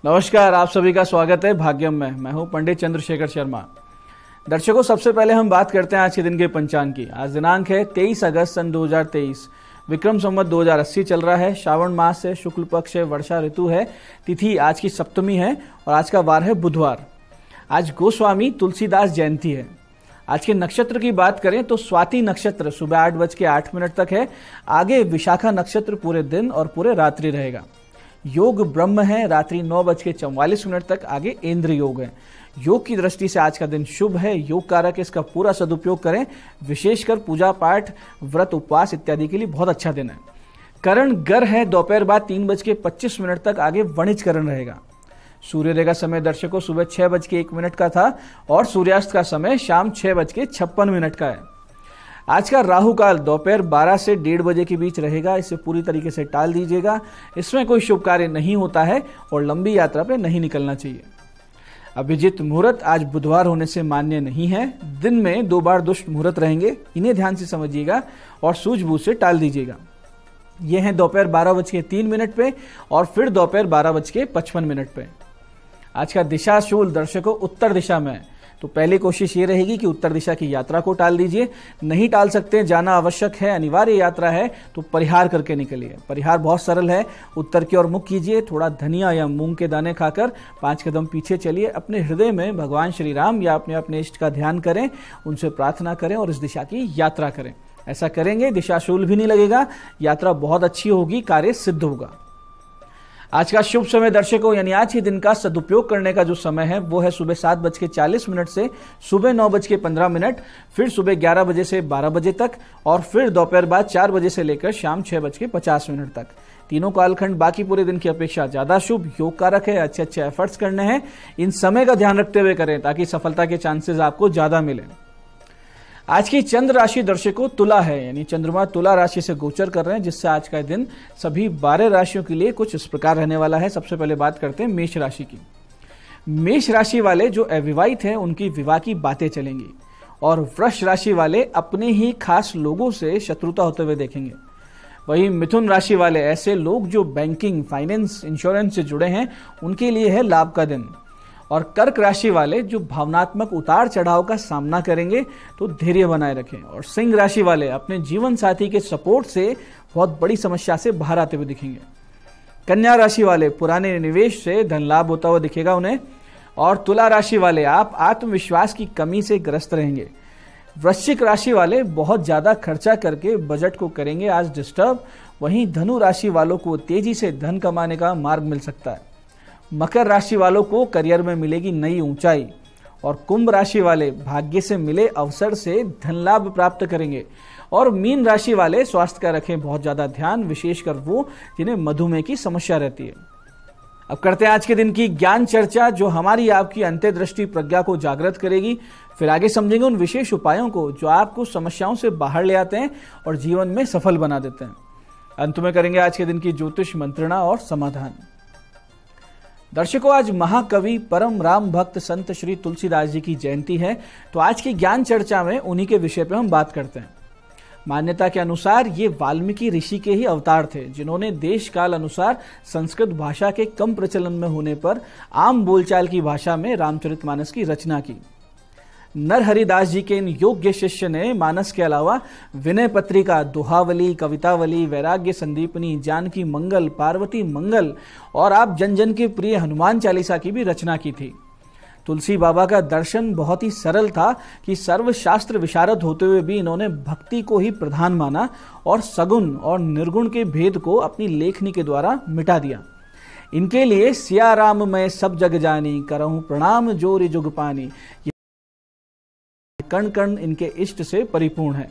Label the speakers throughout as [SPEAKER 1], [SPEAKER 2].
[SPEAKER 1] नमस्कार, आप सभी का स्वागत है भाग्यम में। मैं हूं पंडित चंद्रशेखर शर्मा। दर्शकों, सबसे पहले हम बात करते हैं आज के दिन के पंचांग की। आज दिनांक है 23 अगस्त सन 2023। विक्रम संवत 2080 चल रहा है। श्रावण मास है, शुक्ल पक्ष है, वर्षा ऋतु है। तिथि आज की सप्तमी है और आज का वार है बुधवार। आज गोस्वामी तुलसीदास जयंती है। आज के नक्षत्र की बात करें तो स्वाति नक्षत्र सुबह 8:08 तक है। आगे विशाखा नक्षत्र पूरे दिन और पूरे रात्रि रहेगा। योग ब्रह्म है, रात्रि 9:44 तक। आगे इंद्र योग है। योग की दृष्टि से आज का दिन शुभ है, योग कारक है, इसका पूरा सदुपयोग करें। विशेषकर पूजा पाठ, व्रत, उपवास इत्यादि के लिए बहुत अच्छा दिन है। करण गर है, दोपहर बाद 3:25 तक। आगे वणिज करण रहेगा। सूर्योदय का समय दर्शकों सुबह 6:01 का था और सूर्यास्त का समय शाम 6:56 का है। आज का राहु काल दोपहर 12 से 1:30 बजे के बीच रहेगा। इसे पूरी तरीके से टाल दीजिएगा। इसमें कोई शुभ कार्य नहीं होता है और लंबी यात्रा पे नहीं निकलना चाहिए। अभिजीत मुहूर्त आज बुधवार होने से मान्य नहीं है। दिन में 2 बार दुष्ट मुहूर्त रहेंगे, इन्हें ध्यान से समझिएगा और सूझबूझ से टाल दीजिएगा। ये हैं दोपहर 12:03 पे और फिर दोपहर 12:55 पे। आज का दिशा शूल दर्शकों उत्तर दिशा में है, तो पहली कोशिश ये रहेगी कि उत्तर दिशा की यात्रा को टाल दीजिए। नहीं टाल सकते, जाना आवश्यक है, अनिवार्य यात्रा है, तो परिहार करके निकलिए। परिहार बहुत सरल है। उत्तर की ओर मुख कीजिए, थोड़ा धनिया या मूंग के दाने खाकर 5 कदम पीछे चलिए। अपने हृदय में भगवान श्री राम या अपने इष्ट का ध्यान करें, उनसे प्रार्थना करें और इस दिशा की यात्रा करें। ऐसा करेंगे दिशाशूल भी नहीं लगेगा, यात्रा बहुत अच्छी होगी, कार्य सिद्ध होगा। आज का शुभ समय दर्शकों यानी आज ही दिन का सदुपयोग करने का जो समय है वो है सुबह 7:40 से सुबह 9:15, फिर सुबह 11 बजे से 12 बजे तक और फिर दोपहर बाद 4 बजे से लेकर शाम 6:50 तक। तीनों कालखंड बाकी पूरे दिन की अपेक्षा ज्यादा शुभ, योग कारक है। अच्छे एफर्ट्स करने हैं, इन समय का ध्यान रखते हुए करें ताकि सफलता के चांसेस आपको ज्यादा मिले। आज की चंद्र राशि दर्शकों तुला है, यानी चंद्रमा तुला राशि से गोचर कर रहे हैं, जिससे आज का दिन सभी 12 राशियों के लिए कुछ इस प्रकार रहने वाला है। सबसे पहले बात करते हैं मेष राशि की। मेष राशि वाले जो अविवाहित हैं उनकी विवाह की बातें चलेंगी और वृष राशि वाले अपने ही खास लोगों से शत्रुता होते हुए देखेंगे। वहीं मिथुन राशि वाले ऐसे लोग जो बैंकिंग, फाइनेंस, इंश्योरेंस से जुड़े हैं उनके लिए है लाभ का दिन। और कर्क राशि वाले जो भावनात्मक उतार चढ़ाव का सामना करेंगे तो धैर्य बनाए रखें। और सिंह राशि वाले अपने जीवन साथी के सपोर्ट से बहुत बड़ी समस्या से बाहर आते हुए दिखेंगे। कन्या राशि वाले पुराने निवेश से धन लाभ होता हुआ दिखेगा उन्हें। और तुला राशि वाले आप आत्मविश्वास की कमी से ग्रस्त रहेंगे। वृश्चिक राशि वाले बहुत ज्यादा खर्चा करके बजट को करेंगे आज डिस्टर्ब। वहीं धनु राशि वालों को तेजी से धन कमाने का मार्ग मिल सकता है। मकर राशि वालों को करियर में मिलेगी नई ऊंचाई और कुंभ राशि वाले भाग्य से मिले अवसर से धन लाभ प्राप्त करेंगे। और मीन राशि वाले स्वास्थ्य का रखें बहुत ज्यादा ध्यान, विशेषकर वो जिन्हें मधुमेह की समस्या रहती है। अब करते हैं आज के दिन की ज्ञान चर्चा जो हमारी आपकी अंतर्दृष्टि प्रज्ञा को जागृत करेगी। फिर आगे समझेंगे उन विशेष उपायों को जो आपको समस्याओं से बाहर ले आते हैं और जीवन में सफल बना देते हैं। अंत में करेंगे आज के दिन की ज्योतिष मंत्रणा और समाधान। दर्शकों, आज महाकवि परम राम भक्त संत श्री तुलसीदास जी की जयंती है, तो आज की ज्ञान चर्चा में उन्हीं के विषय पर हम बात करते हैं। मान्यता के अनुसार ये वाल्मीकि ऋषि के ही अवतार थे जिन्होंने देश काल अनुसार संस्कृत भाषा के कम प्रचलन में होने पर आम बोलचाल की भाषा में रामचरितमानस की रचना की। नरहरिदास जी के इन योग्य शिष्य ने मानस के अलावा विनय पत्रिका, दोहावली, कवितावली, वैराग्य संदीपनी, जानकी मंगल, पार्वती मंगल और आप जन जन के प्रिय हनुमान चालीसा की भी रचना की थी। तुलसी बाबा का दर्शन बहुत ही सरल था कि सर्वशास्त्र विशारद होते हुए भी इन्होंने भक्ति को ही प्रधान माना और सगुण और निर्गुण के भेद को अपनी लेखनी के द्वारा मिटा दिया। इनके लिए सिया राम मैं सब जग जानी, करहूं प्रणाम जोरि जुग पानी, कण कण इनके इष्ट से परिपूर्ण है।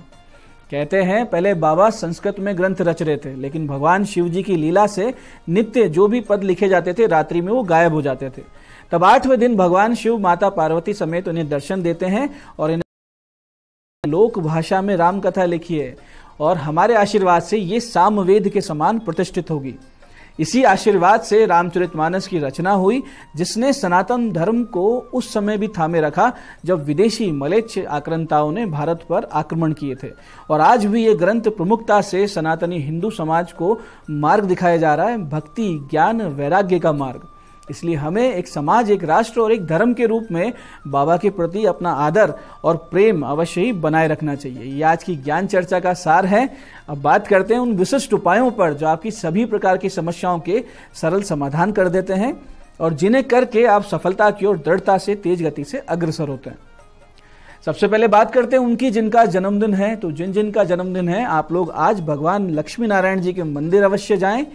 [SPEAKER 1] कहते हैं पहले बाबा संस्कृत में ग्रंथ रच रहे थे, लेकिन भगवान शिव जी की लीला से नित्य जो भी पद लिखे जाते थे रात्रि में वो गायब हो जाते थे। तब 8वें दिन भगवान शिव माता पार्वती समेत उन्हें दर्शन देते हैं और इन्हें लोक भाषा में राम कथा लिखी है और हमारे आशीर्वाद से ये सामवेद के समान प्रतिष्ठित होगी। इसी आशीर्वाद से रामचरितमानस की रचना हुई, जिसने सनातन धर्म को उस समय भी थामे रखा जब विदेशी मलेच्छ आक्रांताओं ने भारत पर आक्रमण किए थे। और आज भी ये ग्रंथ प्रमुखता से सनातनी हिंदू समाज को मार्ग दिखाया जा रहा है, भक्ति, ज्ञान, वैराग्य का मार्ग। इसलिए हमें एक समाज, एक राष्ट्र और एक धर्म के रूप में बाबा के प्रति अपना आदर और प्रेम अवश्य ही बनाए रखना चाहिए। ये आज की ज्ञान चर्चा का सार है। अब बात करते हैं उन विशिष्ट उपायों पर जो आपकी सभी प्रकार की समस्याओं के सरल समाधान कर देते हैं और जिन्हें करके आप सफलता की ओर दृढ़ता से, तेज गति से अग्रसर होते हैं। सबसे पहले बात करते हैं उनकी जिनका जन्मदिन है। तो जिनका जन्मदिन है, आप लोग आज भगवान लक्ष्मी नारायण जी के मंदिर अवश्य जाएं,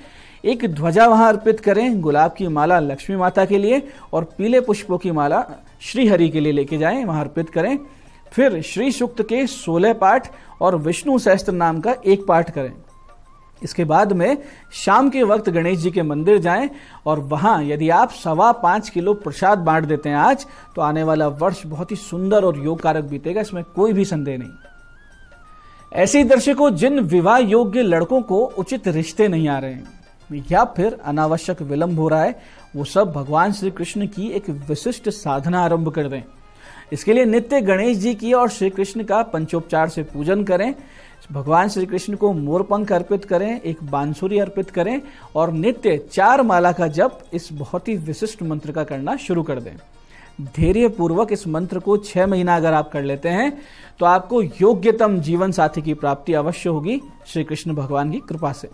[SPEAKER 1] एक ध्वजा वहां अर्पित करें, गुलाब की माला लक्ष्मी माता के लिए और पीले पुष्पों की माला श्री हरि के लिए लेके जाएं, वहां अर्पित करें। फिर श्री सूक्त के 16 पाठ और विष्णु सहस्त्र नाम का 1 पाठ करें। इसके बाद में शाम के वक्त गणेश जी के मंदिर जाएं और वहां यदि आप 5.25 किलो प्रसाद बांट देते हैं आज, तो आने वाला वर्ष बहुत ही सुंदर और योग कारक बीतेगा, इसमें कोई भी संदेह नहीं। ऐसे दर्शकों, जिन विवाह योग्य लड़कों को उचित रिश्ते नहीं आ रहे हैं या फिर अनावश्यक विलंब हो रहा है, वो सब भगवान श्री कृष्ण की एक विशिष्ट साधना आरंभ कर दें। इसके लिए नित्य गणेश जी की और श्री कृष्ण का पंचोपचार से पूजन करें, भगवान श्री कृष्ण को मोरपंख अर्पित करें, एक बांसुरी अर्पित करें और नित्य 4 माला का जप इस बहुत ही विशिष्ट मंत्र का करना शुरू कर दें। धैर्य पूर्वक इस मंत्र को 6 महीना अगर आप कर लेते हैं तो आपको योग्यतम जीवन साथी की प्राप्ति अवश्य होगी श्री कृष्ण भगवान की कृपा से।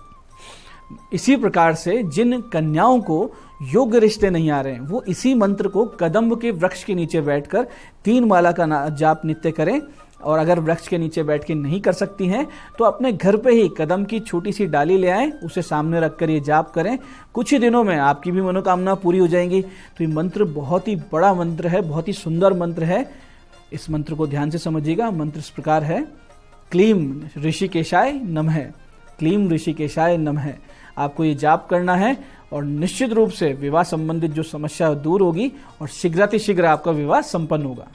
[SPEAKER 1] इसी प्रकार से जिन कन्याओं को योग्य रिश्ते नहीं आ रहे हैं, वो इसी मंत्र को कदम्ब के वृक्ष के नीचे बैठकर 3 माला का जाप नित्य करें। और अगर वृक्ष के नीचे बैठ के नहीं कर सकती हैं तो अपने घर पे ही कदम की छोटी सी डाली ले आएं, उसे सामने रखकर ये जाप करें। कुछ ही दिनों में आपकी भी मनोकामना पूरी हो जाएंगी। तो ये मंत्र बहुत ही बड़ा मंत्र है, बहुत ही सुंदर मंत्र है। इस मंत्र को ध्यान से समझिएगा। मंत्र इस प्रकार है, क्लीम ऋषिकेशाय नमः, क्लीम ऋषिकेशाय नमः। आपको ये जाप करना है और निश्चित रूप से विवाह संबंधित जो समस्या दूर होगी और शीघ्रातिशीघ्र आपका विवाह संपन्न होगा।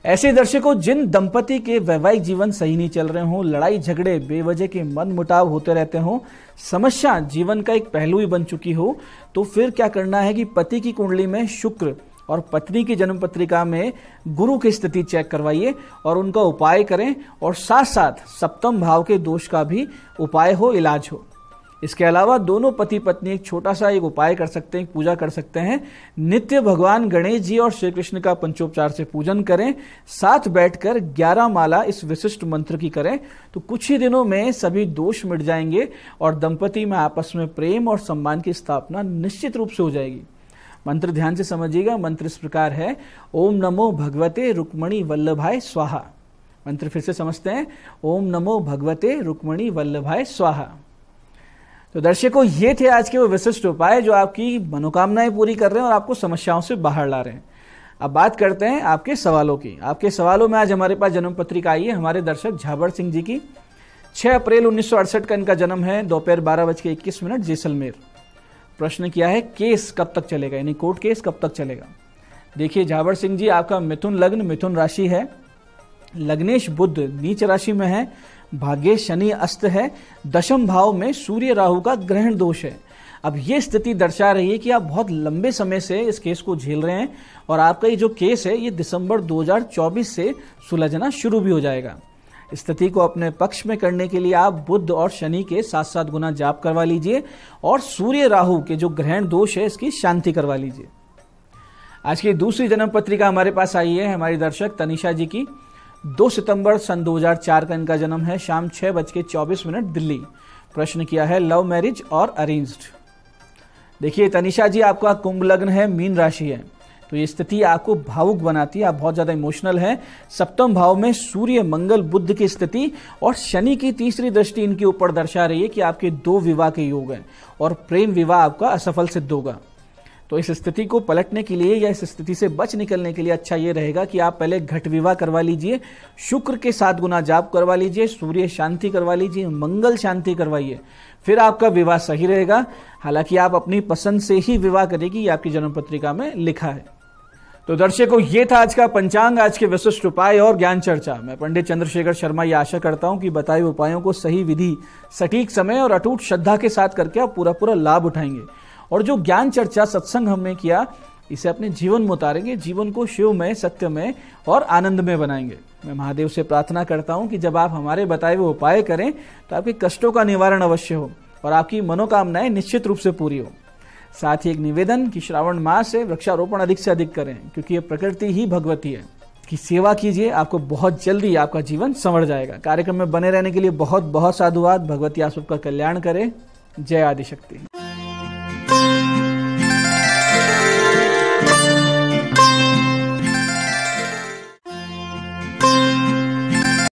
[SPEAKER 1] ऐसे दर्शकों, जिन दंपति के वैवाहिक जीवन सही नहीं चल रहे हों, लड़ाई झगड़े, बेवजह के मनमुटाव होते रहते हों, समस्या जीवन का एक पहलू ही बन चुकी हो, तो फिर क्या करना है कि पति की कुंडली में शुक्र और पत्नी की जन्म पत्रिका में गुरु की स्थिति चेक करवाइए और उनका उपाय करें और साथ साथ सप्तम भाव के दोष का भी उपाय हो, इलाज हो। इसके अलावा दोनों पति पत्नी एक छोटा सा एक उपाय कर सकते हैं, पूजा कर सकते हैं। नित्य भगवान गणेश जी और श्री कृष्ण का पंचोपचार से पूजन करें, साथ बैठकर 11 माला इस विशिष्ट मंत्र की करें। तो कुछ ही दिनों में सभी दोष मिट जाएंगे और दंपति में आपस में प्रेम और सम्मान की स्थापना निश्चित रूप से हो जाएगी। मंत्र ध्यान से समझिएगा। मंत्र इस प्रकार है, ओम नमो भगवते रुक्मणी वल्लभाय स्वाहा। मंत्र फिर से समझते हैं, ओम नमो भगवते रुक्मणी वल्लभाय स्वाहा। तो दर्शकों, ये थे आज के वो विशिष्ट उपाय जो आपकी मनोकामनाएं पूरी कर रहे हैं और आपको समस्याओं से बाहर ला रहे हैं। अब बात करते हैं आपके सवालों की। आपके सवालों में आज हमारे पास जन्म पत्रिका आई है हमारे दर्शक झाबर सिंह जी की। 6 अप्रैल 1968 का इनका जन्म है, दोपहर 12:21 जैसलमेर। प्रश्न किया है, केस कब तक चलेगा, यानी कोर्ट केस कब तक चलेगा। देखिए झाबर सिंह जी, आपका मिथुन लग्न, मिथुन राशि है, लग्नेश बुध नीच राशि में है, भाग्य शनि अस्त है, दशम भाव में सूर्य राहु का ग्रहण दोष है। अब ये स्थिति दर्शा रही है कि आप बहुत लंबे समय से इस केस को झेल रहे हैं और आपका ये जो केस है ये दिसंबर 2024 से सुलझना शुरू भी हो जाएगा। स्थिति को अपने पक्ष में करने के लिए आप बुध और शनि के 7-7 गुना जाप करवा लीजिए और सूर्य राहु के जो ग्रहण दोष है इसकी शांति करवा लीजिए। आज की दूसरी जन्म पत्रिका हमारे पास आई है हमारी दर्शक तनिषा जी की। 2 सितंबर सन 2004 का इनका जन्म है, शाम 6:24 दिल्ली। प्रश्न किया है, लव मैरिज और अरेंज्ड। देखिए तनिषा जी, आपका कुंभ लग्न है, मीन राशि है, तो ये स्थिति आपको भावुक बनाती है, आप बहुत ज्यादा इमोशनल हैं। सप्तम भाव में सूर्य मंगल बुध की स्थिति और शनि की तीसरी दृष्टि इनके ऊपर दर्शा रही है कि आपके 2 विवाह के योग हैं और प्रेम विवाह आपका असफल सिद्ध होगा। तो इस स्थिति को पलटने के लिए या इस स्थिति से बच निकलने के लिए अच्छा ये रहेगा कि आप पहले घट विवाह करवा लीजिए, शुक्र के 7 गुना जाप करवा लीजिए, सूर्य शांति करवा लीजिए, मंगल शांति करवाइए, फिर आपका विवाह सही रहेगा। हालांकि आप अपनी पसंद से ही विवाह करेगी, ये आपकी जन्म पत्रिका में लिखा है। तो दर्शकों, ये था आज का पंचांग, आज के विशिष्ट उपाय और ज्ञान चर्चा। मैं पंडित चंद्रशेखर शर्मा ये आशा करता हूं कि बताए हुए उपायों को सही विधि, सटीक समय और अटूट श्रद्धा के साथ करके आप पूरा लाभ उठाएंगे और जो ज्ञान चर्चा सत्संग हमने किया इसे अपने जीवन में उतारेंगे, जीवन को शिवमय, सत्यमय और आनंदमय बनाएंगे। मैं महादेव से प्रार्थना करता हूं कि जब आप हमारे बताए हुए उपाय करें तो आपके कष्टों का निवारण अवश्य हो और आपकी मनोकामनाएं निश्चित रूप से पूरी हो। साथ ही एक निवेदन कि श्रावण मास से वृक्षारोपण अधिक से अधिक करें, क्योंकि ये प्रकृति ही भगवती है। की सेवा कीजिए, आपको बहुत जल्दी आपका जीवन संवर जाएगा। कार्यक्रम में बने रहने के लिए बहुत बहुत साधुवाद। भगवती आप सबका कल्याण करे। जय आदिशक्ति।